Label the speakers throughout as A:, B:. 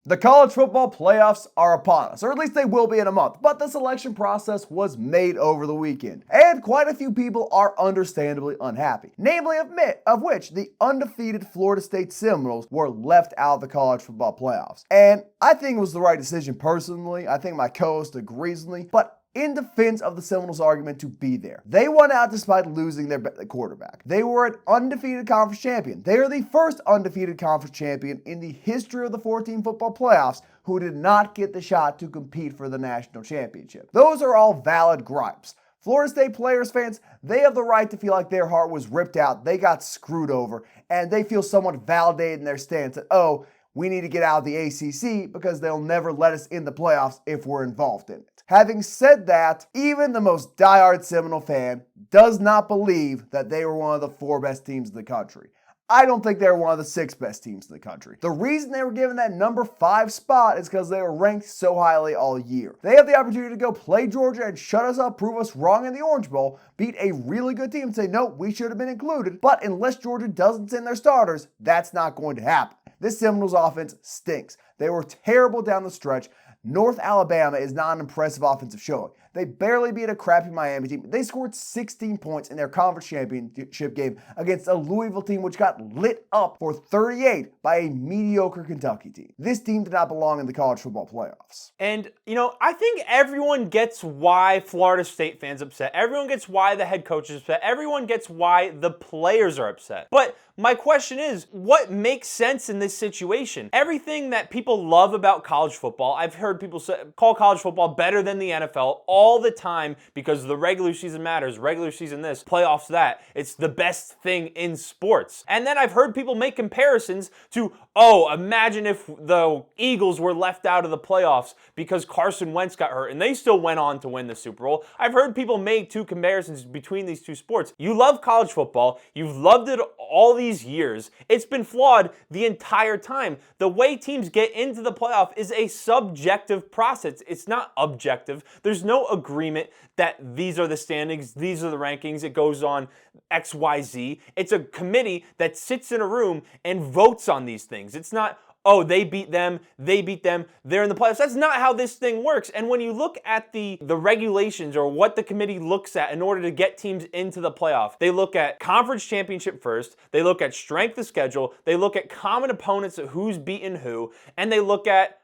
A: The college football playoffs are upon us, or at least they will be in a month, but the selection process was made over the weekend, and quite a few people are understandably unhappy, namely of which the undefeated Florida State Seminoles were left out of the college football playoffs. And I think it was the right decision personally. I think my co-host agrees with me, but in defense of the Seminoles' argument to be there, they won out despite losing their quarterback. They were an undefeated conference champion. They are the first undefeated conference champion in the history of the 14 football playoffs who did not get the shot to compete for the national championship. Those are all valid gripes. Florida State players, fans, they have the right to feel like their heart was ripped out, they got screwed over, and they feel somewhat validated in their stance that, oh, we need to get out of the ACC because they'll never let us in the playoffs if we're involved in it. Having said that, even the most diehard Seminole fan does not believe that they were one of the 4 best teams in the country. I don't think they were one of the 6 best teams in the country. The reason they were given that number 5 spot is because they were ranked so highly all year. They have the opportunity to go play Georgia and shut us up, prove us wrong in the Orange Bowl, beat a really good team and say, no, we should have been included. But unless Georgia doesn't send their starters, that's not going to happen. This Seminoles offense stinks. They were terrible down the stretch. North Alabama is not an impressive offensive showing. They barely beat a crappy Miami team. They scored 16 points in their conference championship game against a Louisville team which got lit up for 38 by a mediocre Kentucky team. This team did not belong in the college football playoffs.
B: And, I think everyone gets why Florida State fans are upset. Everyone gets why the head coach is upset. Everyone gets why the players are upset. But my question is, what makes sense in this situation? Everything that people love about college football, I've heard people call college football better than the NFL all the time because the regular season matters, regular season this, playoffs that. It's the best thing in sports. And then I've heard people make comparisons to, imagine if the Eagles were left out of the playoffs because Carson Wentz got hurt and they still went on to win the Super Bowl. I've heard people make 2 comparisons between these 2 sports. You love college football. You've loved it all these years. It's been flawed the entire time. The way teams get into the playoff is a subjective process. It's not objective. There's no agreement that these are the standings, these are the rankings, it goes on XYZ. It's a committee that sits in a room and votes on these things. It's not, they beat them, they're in the playoffs. That's not how this thing works. And when you look at the regulations or what the committee looks at in order to get teams into the playoff, they look at conference championship first, they look at strength of schedule, they look at common opponents, who's beaten who, and they look at,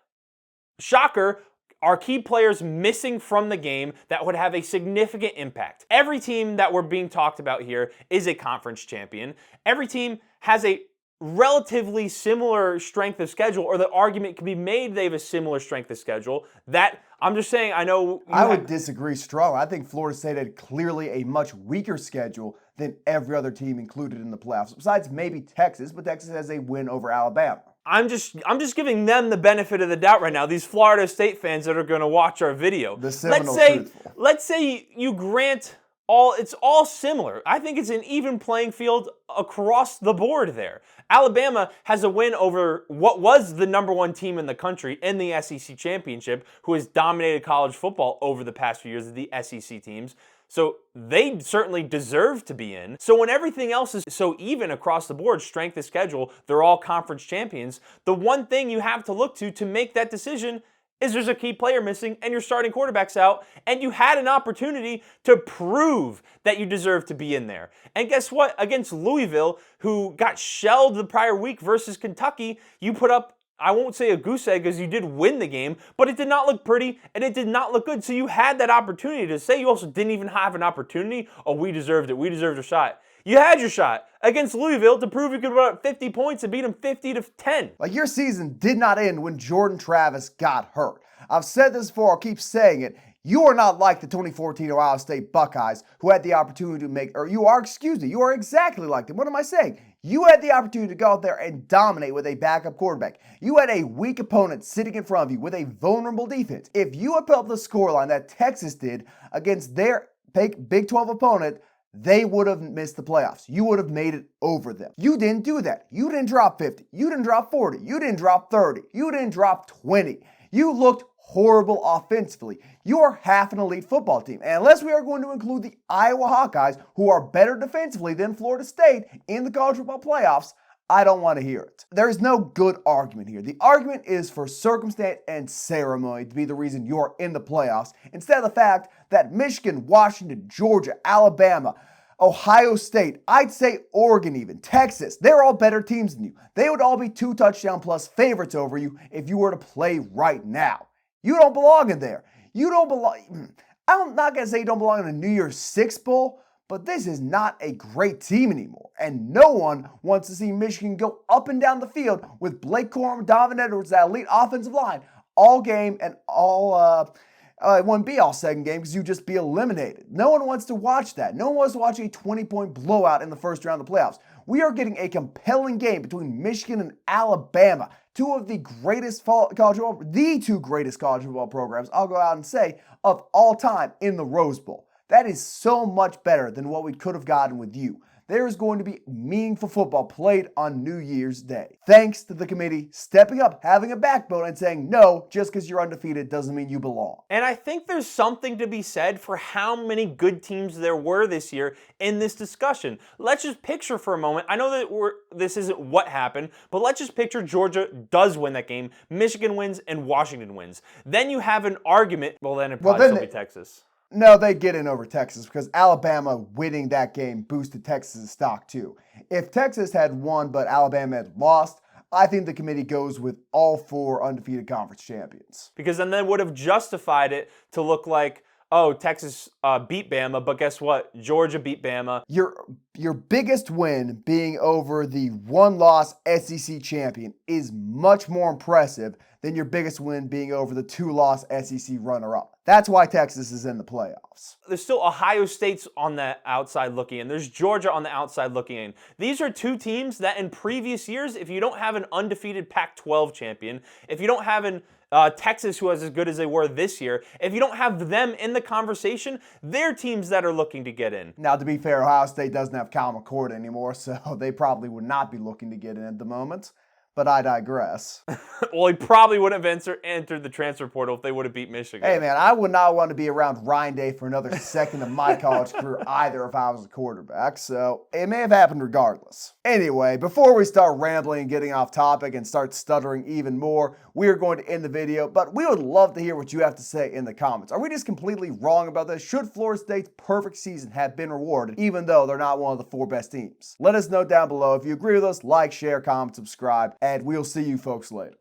B: shocker, are key players missing from the game that would have a significant impact. Every team that we're being talked about here is a conference champion. Every team has a relatively similar strength of schedule, or the argument can be made they have a similar strength of schedule. That, I'm just saying, I know...
A: I would disagree strongly. I think Florida State had clearly a much weaker schedule than every other team included in the playoffs, besides maybe Texas, but Texas has a win over Alabama.
B: I'm just giving them the benefit of the doubt right now. These Florida State fans that are going to watch our video.
A: The Seminoles truthful.
B: Let's say you grant it's all similar. I think it's an even playing field across the board there. Alabama has a win over what was the number 1 team in the country in the SEC championship, who has dominated college football over the past few years, the SEC teams. So they certainly deserve to be in. So when everything else is so even across the board, strength of schedule, they're all conference champions, the one thing you have to look to make that decision is there's a key player missing and your starting quarterback's out, and you had an opportunity to prove that you deserve to be in there. And guess what? Against Louisville, who got shelled the prior week versus Kentucky, you put up, I won't say a goose egg because you did win the game, but it did not look pretty and it did not look good. So you had that opportunity to say you also didn't even have an opportunity. We deserved it. We deserved a shot. You had your shot against Louisville to prove you could put up 50 points and beat them 50-10.
A: Like, your season did not end when Jordan Travis got hurt. I've said this before, I'll keep saying it. You are not like the 2014 Ohio State Buckeyes who had the opportunity to you are exactly like them. What am I saying? You had the opportunity to go out there and dominate with a backup quarterback. You had a weak opponent sitting in front of you with a vulnerable defense. If you had put up the scoreline that Texas did against their Big 12 opponent, they would have missed the playoffs. You would have made it over them. You didn't do that. You didn't drop 50. You didn't drop 40. You didn't drop 30. You didn't drop 20. You looked horrible offensively. You are half an elite football team. And unless we are going to include the Iowa Hawkeyes, who are better defensively than Florida State in the college football playoffs, I don't want to hear it. There is no good argument here. The argument is for circumstance and ceremony to be the reason you're in the playoffs, instead of the fact that Michigan, Washington, Georgia, Alabama, Ohio State, I'd say Oregon even, Texas, they're all better teams than you. They would all be 2 touchdown plus favorites over you if you were to play right now. You don't belong in there. You don't belong. I'm not going to say you don't belong in a New Year's Six Bowl, but this is not a great team anymore, and no one wants to see Michigan go up and down the field with Blake Corum, Donovan Edwards, that elite offensive line, all game and all, it wouldn't be all second game because you'd just be eliminated. No one wants to watch that. No one wants to watch a 20-point blowout in the first round of the playoffs. We are getting a compelling game between Michigan and Alabama, two of the greatest college football, the 2 greatest college football programs, I'll go out and say, of all time in the Rose Bowl. That is so much better than what we could have gotten with you. There is going to be meaningful football played on New Year's Day. Thanks to the committee stepping up, having a backbone, and saying no, just because you're undefeated doesn't mean you belong.
B: And I think there's something to be said for how many good teams there were this year in this discussion. Let's just picture for a moment. I know that this isn't what happened, but let's just picture Georgia does win that game, Michigan wins, and Washington wins. Then you have an argument. Well, then it'd probably still be Texas.
A: No, they get in over Texas because Alabama winning that game boosted Texas' stock too. If Texas had won but Alabama had lost, I think the committee goes with all 4 undefeated conference champions.
B: Because then they would have justified it to look like, oh, Texas beat Bama, but guess what? Georgia beat Bama.
A: Your biggest win being over the 1-loss SEC champion is much more impressive than your biggest win being over the 2-loss SEC runner-up. That's why Texas is in the playoffs.
B: There's still Ohio State's on the outside looking in. There's Georgia on the outside looking in. These are 2 teams that in previous years, if you don't have an undefeated Pac-12 champion, if you don't have an Texas, who is as good as they were this year, if you don't have them in the conversation, they're teams that are looking to get in.
A: Now, to be fair, Ohio State doesn't have Kyle McCord anymore, so they probably would not be looking to get in at the moment. But I digress.
B: Well, he probably would have entered the transfer portal if they would have beat Michigan.
A: Hey, man, I would not want to be around Ryan Day for another second of my college career either if I was a quarterback, so it may have happened regardless. Anyway, before we start rambling and getting off topic and start stuttering even more, we are going to end the video, but we would love to hear what you have to say in the comments. Are we just completely wrong about this? Should Florida State's perfect season have been rewarded, even though they're not one of the 4 best teams? Let us know down below. If you agree with us, like, share, comment, subscribe, and we'll see you folks later.